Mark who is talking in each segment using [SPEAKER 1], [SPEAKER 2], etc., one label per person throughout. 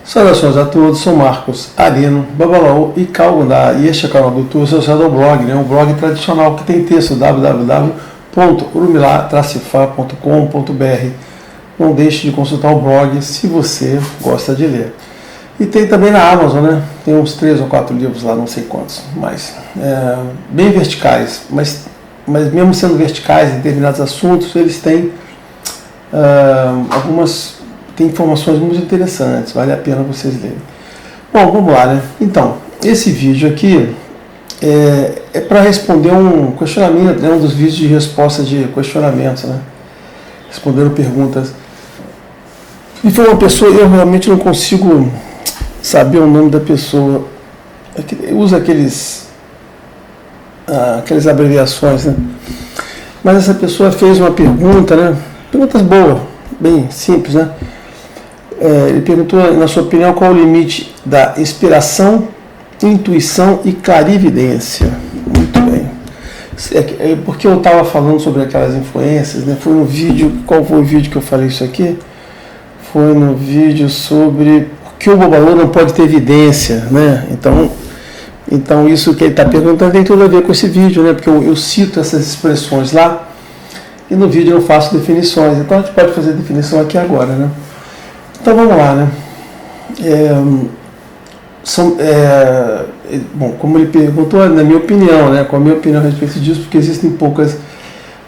[SPEAKER 1] Saudações a todos, sou Marcos Arino, Babalaô e Calgundá, e este é o canal do Tour associado ao blog, um blog tradicional que tem texto www.urumilá-fa.com.br. Não deixe de consultar o blog se você gosta de ler. E tem também na Amazon, tem uns 3 ou 4 livros lá, não sei quantos, mas bem verticais, mas mesmo sendo verticais em determinados assuntos, eles têm tem informações muito interessantes, vale a pena vocês lerem. Bom, vamos lá, Então, esse vídeo aqui é para responder um questionamento, um dos vídeos de resposta de questionamentos, respondendo perguntas. E foi uma pessoa, eu realmente não consigo saber o nome da pessoa, usa aquelas abreviações, Mas essa pessoa fez uma pergunta, perguntas boas, bem simples, Ele perguntou, na sua opinião, qual o limite da inspiração, intuição e clarividência. Muito bem. Porque eu estava falando sobre aquelas influências, foi no vídeo, qual foi o vídeo que eu falei isso aqui? Foi no vídeo sobre que o Babalô não pode ter evidência, Então isso que ele está perguntando tem tudo a ver com esse vídeo, Porque eu cito essas expressões lá e no vídeo eu faço definições. Então a gente pode fazer definição aqui agora, Então vamos lá, Bom, como ele perguntou, na minha opinião, qual a minha opinião a respeito disso, porque existem poucas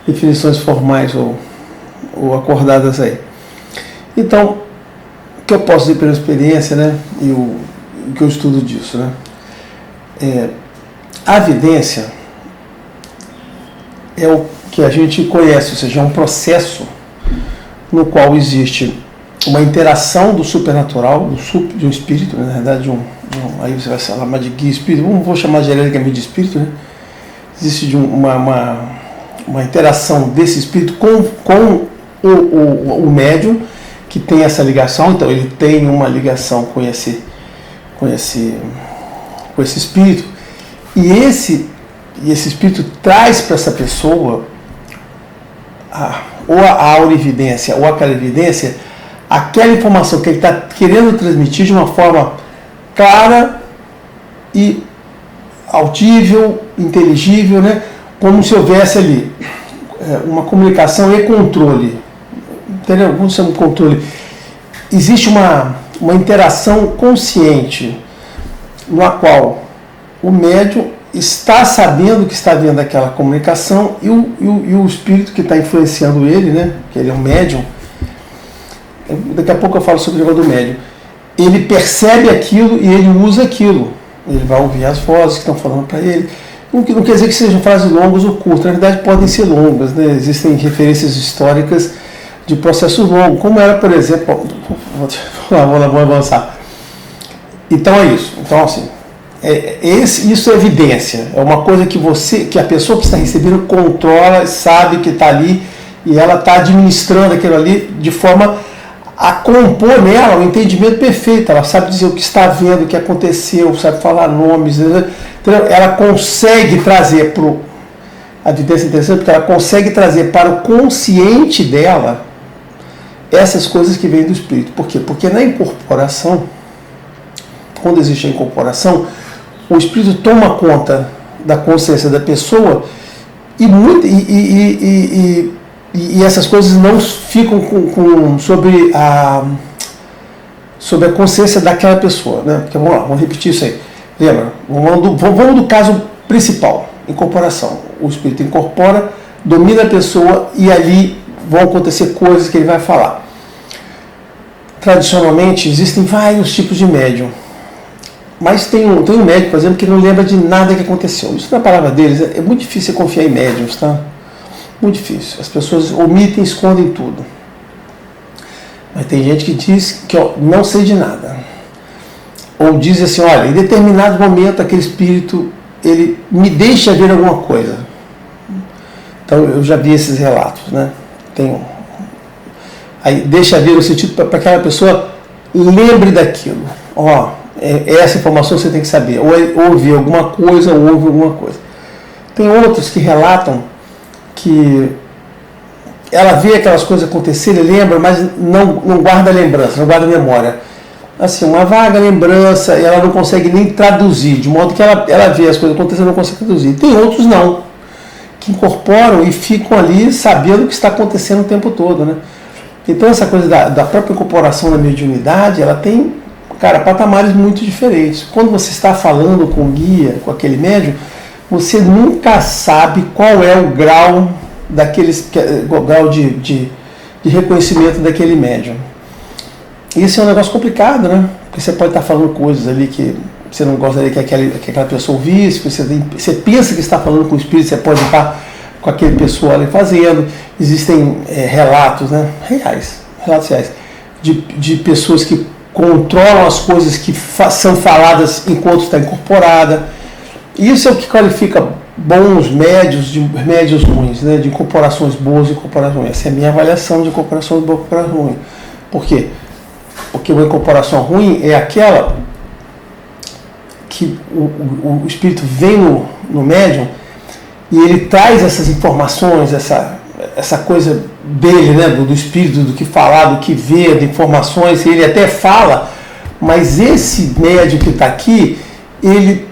[SPEAKER 1] definições formais ou acordadas aí. Então, o que eu posso dizer pela experiência, e o que eu estudo disso, a evidência é o que a gente conhece, ou seja, é um processo no qual existe uma interação do supernatural, de um espírito, na verdade, aí você vai chamar de guia espírito, vou chamar genericamente de espírito, Existe uma interação desse espírito com o médium, que tem essa ligação, então ele tem uma ligação com esse espírito, e esse espírito traz para essa pessoa ou a aurividência ou a clarividência, aquela informação que ele está querendo transmitir de uma forma clara e audível, inteligível, como se houvesse ali uma comunicação e controle. Entendeu? Vamos chamar de controle. Existe uma interação consciente, na qual o médium está sabendo que está vendo aquela comunicação e o espírito que está influenciando ele, que ele é um médium. Daqui a pouco eu falo sobre o negócio do médium. Ele percebe aquilo e ele usa aquilo. Ele vai ouvir as vozes que estão falando para ele. Não quer dizer que sejam frases longas ou curtas. Na verdade, podem ser longas. Existem referências históricas de processos longos, como era, por exemplo... Vou avançar. Então é isso. Então, assim, isso é evidência. É uma coisa que a pessoa que está recebendo controla, sabe que está ali, e ela está administrando aquilo ali de forma a compor nela um entendimento perfeito. Ela sabe dizer o que está vendo, o que aconteceu, sabe falar nomes, entendeu? Ela consegue trazer a evidência interessante, porque ela consegue trazer para o consciente dela essas coisas que vêm do espírito. Por quê? Porque na incorporação, quando existe a incorporação, o espírito toma conta da consciência da pessoa e essas coisas não ficam sobre a consciência daquela pessoa, Porque, vamos lá, vamos repetir isso aí. Lembra? Vamos do caso principal, incorporação. O espírito incorpora, domina a pessoa e ali vão acontecer coisas que ele vai falar. Tradicionalmente, existem vários tipos de médium. Mas tem um médium, por exemplo, que não lembra de nada que aconteceu. Isso na palavra deles, é muito difícil confiar em médiums, Muito difícil. As pessoas omitem, escondem tudo. Mas tem gente que diz que não sei de nada. Ou diz assim, olha, em determinado momento aquele espírito, ele me deixa ver alguma coisa. Então eu já vi esses relatos, Aí deixa ver no sentido para que aquela pessoa lembre daquilo. Essa informação você tem que saber. Ou ouve alguma coisa, ou ouve alguma coisa. Tem outros que relatam que ela vê aquelas coisas acontecerem, lembra, mas não guarda lembrança, não guarda memória. assim, uma vaga lembrança, e ela não consegue nem traduzir, de modo que ela vê as coisas acontecendo e não consegue traduzir. Tem outros não, que incorporam e ficam ali sabendo o que está acontecendo o tempo todo, né? Então essa coisa da própria incorporação da mediunidade, ela tem, cara, patamares muito diferentes. Quando você está falando com o guia, com aquele médium, você nunca sabe qual é o grau de reconhecimento daquele médium. Isso é um negócio complicado, né? Porque você pode estar falando coisas ali que você não gostaria que aquela pessoa ouvisse, que você pensa que está falando com o espírito, você pode estar com aquele pessoa ali fazendo. Existem relatos, né? Relatos reais, de pessoas que controlam as coisas que são faladas enquanto está incorporada. Isso é o que qualifica bons médios de médios ruins, né? De incorporações boas e incorporações ruins. Essa é a minha avaliação de incorporações boas e incorporações ruins. Por quê? Porque uma incorporação ruim é aquela que o espírito vem no médium e ele traz essas informações, essa coisa dele, né, do espírito, do que falar, do que ver, de informações, ele até fala, mas esse médium que está aqui, ele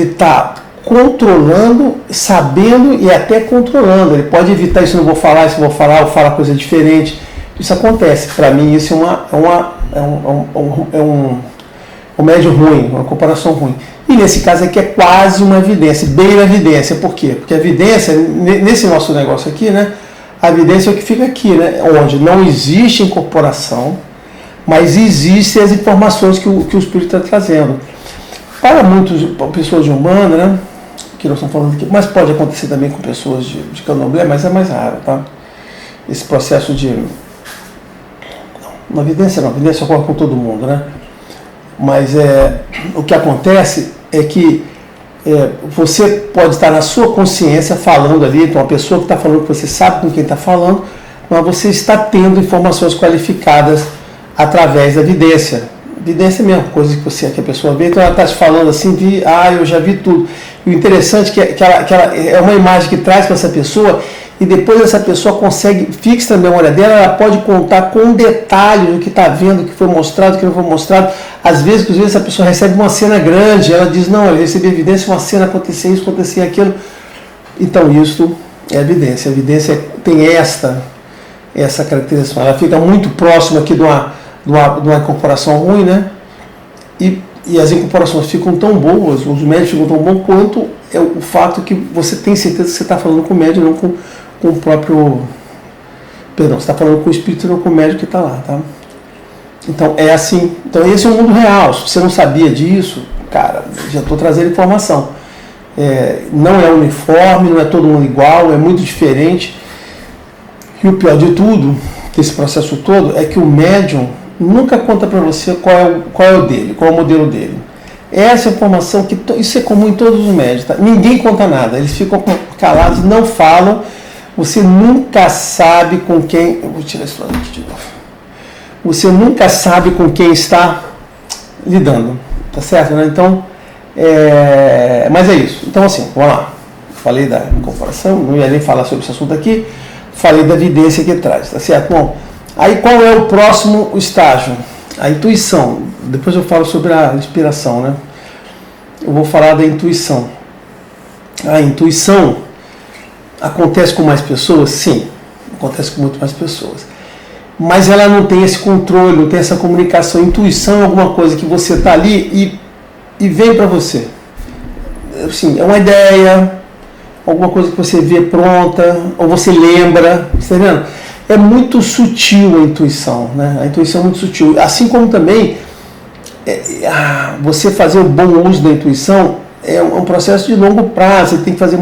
[SPEAKER 1] está controlando, sabendo e até controlando. Ele pode evitar isso, não vou falar, isso vou falar, ou falar coisa diferente. Isso acontece. Para mim, isso é um médium ruim, uma comparação ruim. E nesse caso aqui é quase uma evidência, beira a evidência. Por quê? Porque a evidência, nesse nosso negócio aqui, né, a evidência é o que fica aqui, né, onde não existe incorporação, mas existem as informações que o espírito está trazendo. Para muitas pessoas de Umbanda, né, que nós estamos falando aqui, mas pode acontecer também com pessoas de Candomblé, mas é mais raro, tá? Esse processo de... Não, evidência ocorre com todo mundo, né? Mas o que acontece é que você pode estar na sua consciência falando ali, então a pessoa que está falando, que você sabe com quem está falando, mas você está tendo informações qualificadas através da evidência. Evidência mesmo, coisa que a pessoa vê, então ela está te falando assim, eu já vi tudo. E o interessante é que ela é uma imagem que traz para essa pessoa, e depois essa pessoa consegue, fixa na memória dela, ela pode contar com detalhes do que está vendo, o que foi mostrado, o que não foi mostrado. Às vezes essa pessoa recebe uma cena grande, ela diz, não, eu recebi evidência, uma cena, acontecia isso, acontecia aquilo. Então isso é evidência. A evidência tem essa caracterização. Ela fica muito próxima aqui de uma incorporação ruim, né? E as incorporações ficam tão boas, os médios ficam tão bons quanto é o fato que você tem certeza que você está falando com o médio, não com o próprio... Perdão, você está falando com o espírito, não com o médium que está lá, tá? Então é assim. Então esse é o mundo real. Se você não sabia disso, cara, já estou trazendo informação. Não é uniforme, não é todo mundo igual, é muito diferente. E o pior de tudo, desse processo todo, é que o médium nunca conta para você qual é o dele, qual é o modelo dele. Essa informação, isso é comum em todos os médios, tá? Ninguém conta nada, eles ficam calados, não falam, você nunca sabe com quem... Eu vou tirar esse lado aqui de novo. Você nunca sabe com quem está lidando, tá certo, né? Então, mas é isso. Então assim, vamos lá. Falei da comparação, não ia nem falar sobre esse assunto aqui, falei da evidência que traz, tá certo? Bom, aí qual é o próximo estágio? A intuição. Depois eu falo sobre a inspiração, né? Eu vou falar da intuição. A intuição acontece com mais pessoas? Sim, acontece com muito mais pessoas. Mas ela não tem esse controle, não tem essa comunicação. Intuição é alguma coisa que você está ali e vem para você. Assim, é uma ideia, alguma coisa que você vê pronta, ou você lembra, tá entendendo? É muito sutil a intuição, né? A intuição é muito sutil. Assim como também você fazer o bom uso da intuição é um processo de longo prazo. Você tem que fazer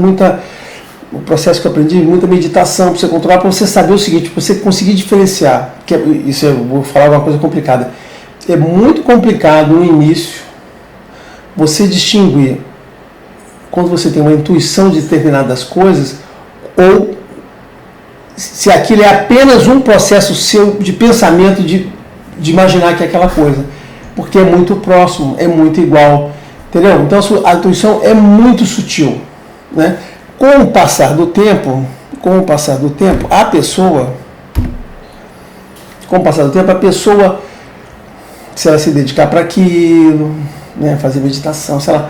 [SPEAKER 1] o processo que eu aprendi, muita meditação para você controlar, para você saber o seguinte, para você conseguir diferenciar. Isso eu vou falar uma coisa complicada. É muito complicado no início você distinguir quando você tem uma intuição de determinadas coisas ou se aquilo é apenas um processo seu de pensamento, de imaginar que é aquela coisa. Porque é muito próximo, é muito igual. Entendeu? Então a intuição é muito sutil, né? Com o passar do tempo, a pessoa se ela se dedicar para aquilo, né, fazer meditação, se ela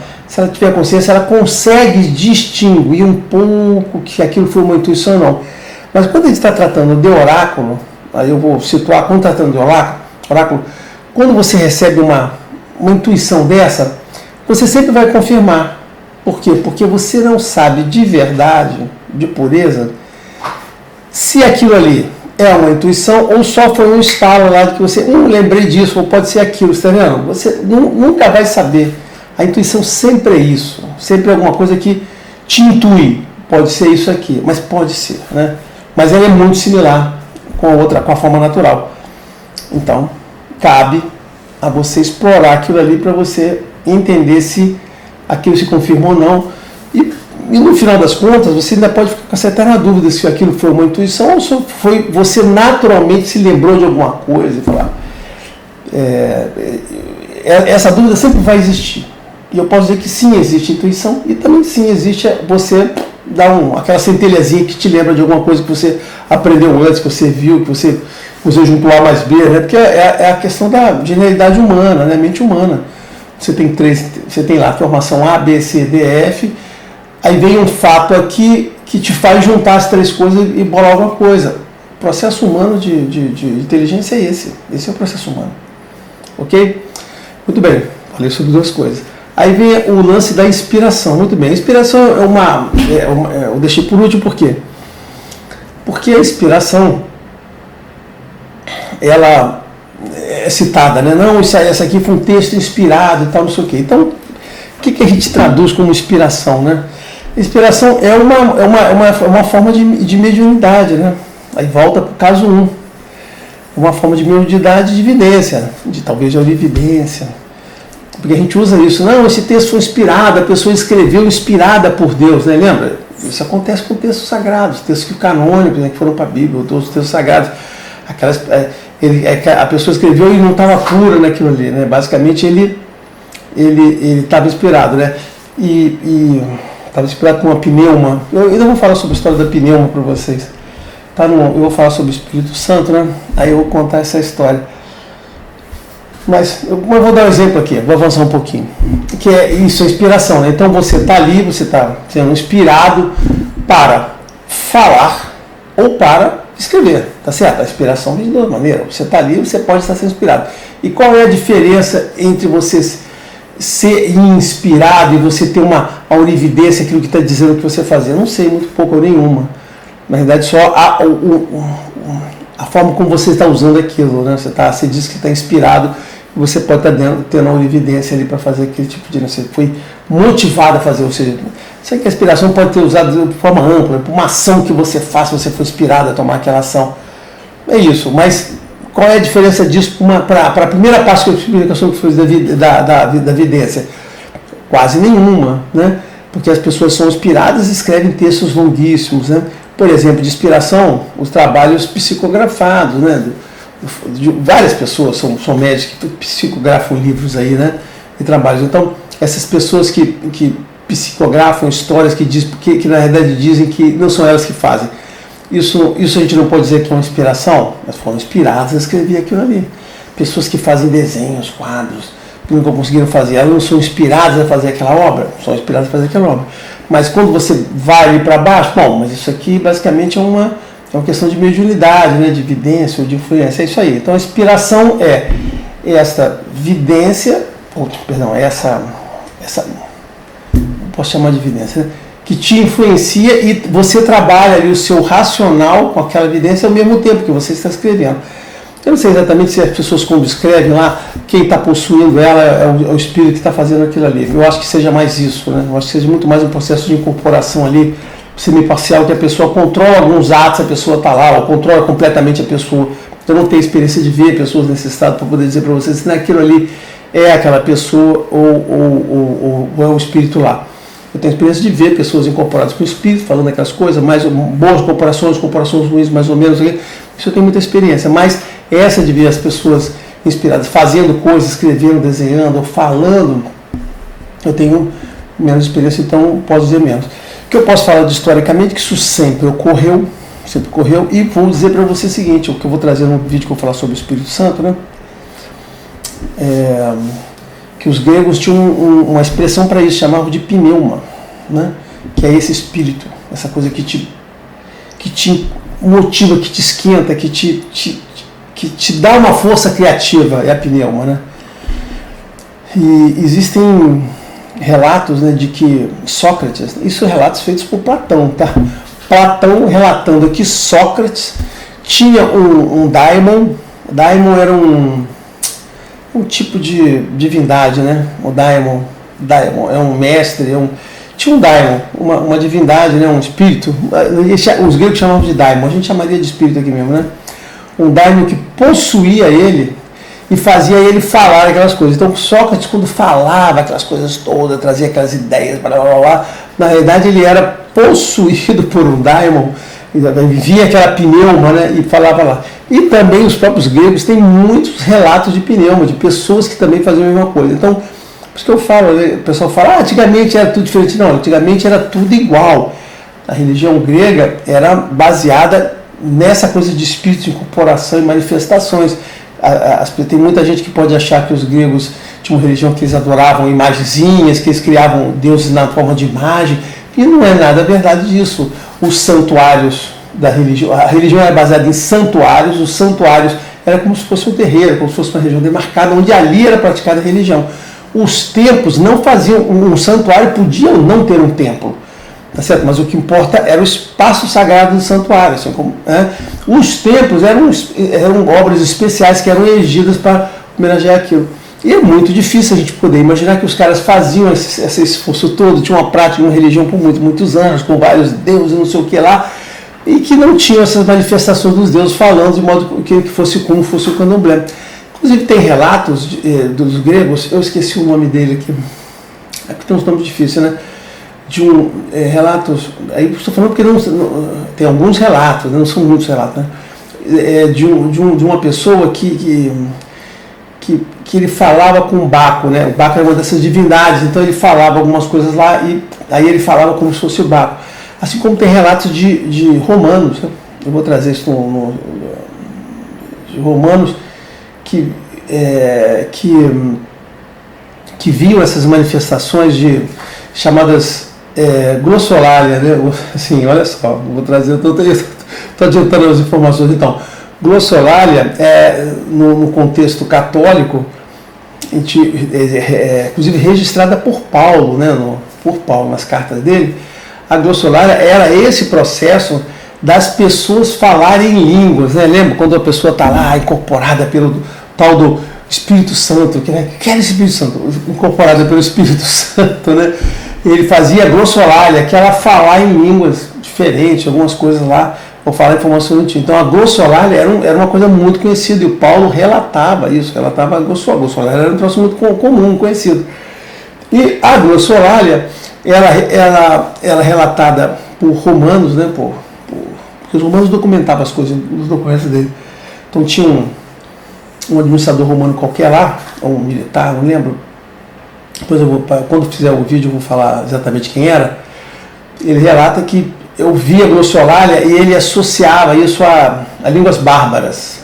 [SPEAKER 1] tiver consciência, ela consegue distinguir um pouco que aquilo foi uma intuição ou não. Mas quando a gente está tratando de oráculo, aí eu vou situar, quando tratando de oráculo, quando você recebe uma intuição dessa, você sempre vai confirmar. Por quê? Porque você não sabe de verdade, de pureza, se aquilo ali é uma intuição ou só foi um estalo lá de que você, lembrei disso, ou pode ser aquilo, você está vendo? Você nunca vai saber. A intuição sempre é isso, sempre é alguma coisa que te intui. Pode ser isso aqui, mas pode ser, né? Mas ela é muito similar com a forma natural. Então, cabe a você explorar aquilo ali para você entender se aquilo se confirma ou não. E no final das contas, você ainda pode ficar com essa eterna dúvida se aquilo foi uma intuição ou se foi você naturalmente se lembrou de alguma coisa e falar. Essa dúvida sempre vai existir. E eu posso dizer que sim, existe intuição e também sim existe você dar aquela centelhazinha que te lembra de alguma coisa que você aprendeu antes, que você viu, que você usou junto A mais B, né? Porque é a questão da genialidade humana, né? Mente humana. Você tem lá a formação A, B, C, D, F, aí vem um fato aqui que te faz juntar as três coisas e bolar alguma coisa. O processo humano de inteligência é esse. Esse é o processo humano. Ok? Muito bem, falei sobre duas coisas. Aí vem o lance da inspiração. Muito bem, a inspiração eu deixei por último, por quê? Porque a inspiração, ela é citada, né? Não, essa aqui foi um texto inspirado e tal, não sei o quê. Então, o que a gente traduz como inspiração, né? Inspiração é uma forma de mediunidade, né? Aí volta para o caso 1. Uma forma de mediunidade de evidência, talvez de evidência. Porque a gente usa isso, não, esse texto foi inspirado, a pessoa escreveu inspirada por Deus, né? Lembra? Isso acontece com textos sagrados, textos canônicos, né, que foram para a Bíblia, outros textos sagrados. A pessoa escreveu e não estava pura naquilo ali, né? Basicamente ele estava inspirado, né? E estava inspirado com uma pneuma. Eu ainda vou falar sobre a história da pneuma para vocês. Eu vou falar sobre o Espírito Santo, né? Aí eu vou contar essa história. Mas eu vou dar um exemplo aqui, vou avançar um pouquinho. Que é isso, a inspiração, né? Então você está ali, você está sendo inspirado para falar ou para escrever, tá certo? A inspiração vem de duas maneiras. Você está ali, você pode estar sendo inspirado. E qual é a diferença entre você ser inspirado e você ter uma aurividência, aquilo que está dizendo que você fazer? Eu não sei, muito pouco ou nenhuma. Na verdade, só a forma como você está usando aquilo, né? Você diz que está inspirado, você pode estar tendo uma evidência ali para fazer aquele tipo de... Você foi motivado a fazer, ou seja, sei que a inspiração pode ter usado de forma ampla, por uma ação que você faz, você foi inspirado a tomar aquela ação. É isso, mas qual é a diferença disso para a primeira parte que eu expliquei sobre da evidência? Quase nenhuma, né? Porque as pessoas são inspiradas e escrevem textos longuíssimos, né? Por exemplo, de inspiração, os trabalhos psicografados, né? Várias pessoas são médicos que psicografam livros aí, né? E trabalhos. Então, essas pessoas que psicografam histórias que na realidade dizem que não são elas que fazem. Isso a gente não pode dizer que é uma inspiração, mas foram inspiradas a escrever aquilo ali. Pessoas que fazem desenhos, quadros, que nunca conseguiram fazer, elas não são inspiradas a fazer aquela obra, são inspiradas a fazer aquela obra. Mas quando você vai ali para baixo, bom, mas isso aqui basicamente é uma questão de mediunidade, né, de evidência ou de influência, é isso aí. Então a inspiração é essa vidência, essa posso chamar de evidência, né, que te influencia e você trabalha ali o seu racional com aquela evidência ao mesmo tempo que você está escrevendo. Eu não sei exatamente se as pessoas quando escrevem lá, quem está possuindo ela é o espírito que está fazendo aquilo ali. Eu acho que seja mais isso, né? Eu acho que seja muito mais um processo de incorporação ali, semi-parcial, que a pessoa controla alguns atos, a pessoa está lá, ou controla completamente a pessoa. Eu não tenho experiência de ver pessoas nesse estado para poder dizer para vocês se aquilo ali é aquela pessoa ou é o espírito lá. Eu tenho experiência de ver pessoas incorporadas com o espírito, falando aquelas coisas, mais boas corporações ruins, mais ou menos. Isso eu tenho muita experiência, mas essa de ver as pessoas inspiradas, fazendo coisas, escrevendo, desenhando, ou falando, eu tenho menos experiência, então posso dizer menos. O que eu posso falar de historicamente, que isso sempre ocorreu, e vou dizer para você o seguinte, o que eu vou trazer no vídeo que eu vou falar sobre o Espírito Santo, né? que os gregos tinham uma expressão para isso, chamavam de pneuma, né? Que é esse espírito, essa coisa que te motiva, que te esquenta, que te dá uma força criativa, é a pneuma, né? E existem relatos, né, de que Sócrates, isso relatos feitos por Platão, tá? Platão relatando que Sócrates tinha um daimon. O daimon era um tipo de divindade, né? O daimon é um mestre, tinha um daimon, uma divindade, né? Um espírito. Os gregos chamavam de daimon, a gente chamaria de espírito aqui mesmo, né? Um daimon que possuía ele e fazia ele falar aquelas coisas. Então Sócrates, quando falava aquelas coisas todas, trazia aquelas ideias, blá, blá, blá, na realidade ele era possuído por um daimon, via aquela pneuma, né, e falava lá. E também os próprios gregos têm muitos relatos de pneuma, de pessoas que também faziam a mesma coisa. Então, por isso que eu falo, né, o pessoal fala, antigamente era tudo diferente. Não, antigamente era tudo igual. A religião grega era baseada nessa coisa de espírito, incorporação e manifestações. Tem muita gente que pode achar que os gregos tinham uma religião que eles adoravam imagenzinhas, que eles criavam deuses na forma de imagem, e não é nada verdade disso. Os santuários da religião, a religião era baseada em santuários, os santuários era como se fosse um terreiro, como se fosse uma região demarcada, onde ali era praticada a religião. Os templos não faziam, um santuário podia não ter um templo, tá certo? Mas o que importa era o espaço sagrado do santuário. Assim, os templos eram obras especiais que eram erigidas para homenagear aquilo. E é muito difícil a gente poder imaginar que os caras faziam esse esforço todo, tinham uma prática, uma religião por muitos anos, com vários deuses, não sei o que lá, e que não tinham essas manifestações dos deuses falando de modo que fosse como fosse o candomblé. Inclusive tem relatos dos gregos, eu esqueci o nome dele aqui, é porque tem uns nomes difíceis, né? De relatos, aí estou falando porque tem alguns relatos, não são muitos relatos, né? De uma pessoa que ele falava com o Baco, né? O Baco era uma dessas divindades, então ele falava algumas coisas lá e aí ele falava como se fosse o Baco. Assim como tem relatos de romanos, né? Eu vou trazer isso de romanos que viam essas manifestações chamadas glossolalia, né? Assim, olha só, vou trazer, estou adiantando as informações então. Glossolalia, no contexto católico, inclusive registrada por Paulo, né, por Paulo nas cartas dele, a glossolalia era esse processo das pessoas falarem em línguas, né? Lembra quando a pessoa está lá incorporada pelo tal do Espírito Santo, que era esse Espírito Santo, incorporada pelo Espírito Santo, né? Ele fazia a glossolalia, que era falar em línguas diferentes, algumas coisas lá, ou falar informação antiga. Então a glossolalia era uma coisa muito conhecida, e o Paulo relatava isso, relatava a glossolalia, era um troço muito comum, conhecido. E a glossolalia era relatada por romanos, né, porque os romanos documentavam as coisas nos documentos dele. Então tinha um administrador romano qualquer lá, ou um militar, não lembro. Depois quando fizer o vídeo eu vou falar exatamente quem era. Ele relata que eu via a glossolalia e ele associava isso a línguas bárbaras.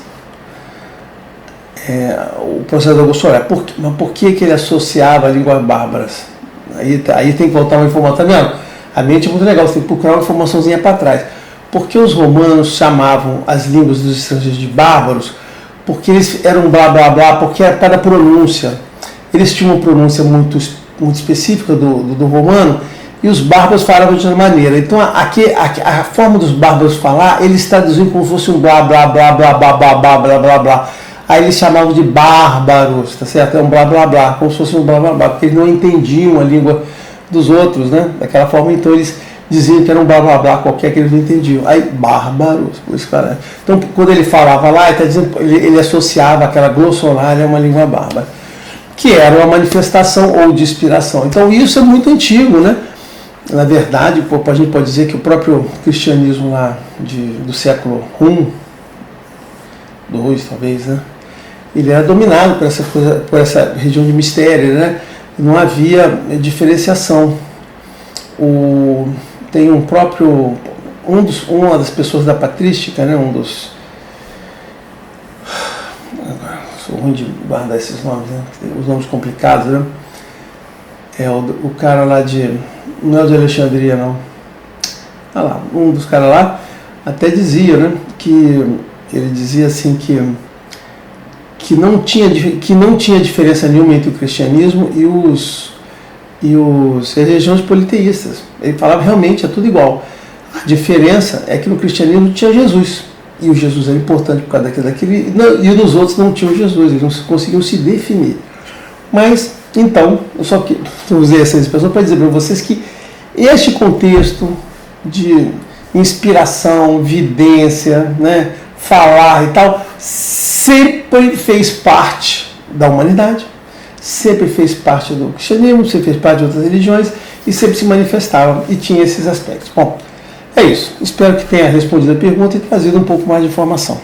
[SPEAKER 1] O processo da glossolalia. Mas por que ele associava a línguas bárbaras? Aí tem que voltar uma informação. Tá vendo? A mente é muito legal, você tem que procurar uma informaçãozinha para trás. Por que os romanos chamavam as línguas dos estrangeiros de bárbaros? Porque eles eram blá blá blá, porque era cada pronúncia. Eles tinham uma pronúncia muito específica do romano, e os bárbaros falavam de outra maneira. Então a forma dos bárbaros falar, eles traduziam como se fosse um blá blá blá blá blá blá blá blá blá blá. Aí eles chamavam de bárbaros, tá certo? É um blá blá blá, como se fosse um blá blá blá, porque eles não entendiam a língua dos outros, né? Daquela forma, então eles diziam que era um blá blá blá qualquer que eles não entendiam. Aí, bárbaros, por isso, cara. Então, quando ele falava lá, ele associava aquela glossolalia a uma língua bárbara, que era uma manifestação ou de inspiração. Então, isso é muito antigo, né? Na verdade, a gente pode dizer que o próprio cristianismo lá do século I, II, talvez, né? Ele era dominado por essa região de mistério, né? Não havia diferenciação. Tem uma das pessoas da patrística, né? Sou ruim de guardar esses nomes, né? Os nomes complicados, né? O cara lá não é o de Alexandria, não. Ah lá, um dos caras lá até dizia, né? Ele dizia assim que não tinha diferença nenhuma entre o cristianismo e as religiões politeístas. Ele falava realmente é tudo igual. A diferença é que no cristianismo tinha Jesus. E o Jesus era importante por causa daquilo. E nos outros não tinham Jesus, eles não conseguiam se definir. Mas, então, eu usei essa expressão para dizer para vocês que este contexto de inspiração, vidência, né, falar e tal, sempre fez parte da humanidade, sempre fez parte do cristianismo, sempre fez parte de outras religiões e sempre se manifestava e tinha esses aspectos. Bom, é isso. Espero que tenha respondido a pergunta e trazido um pouco mais de informação.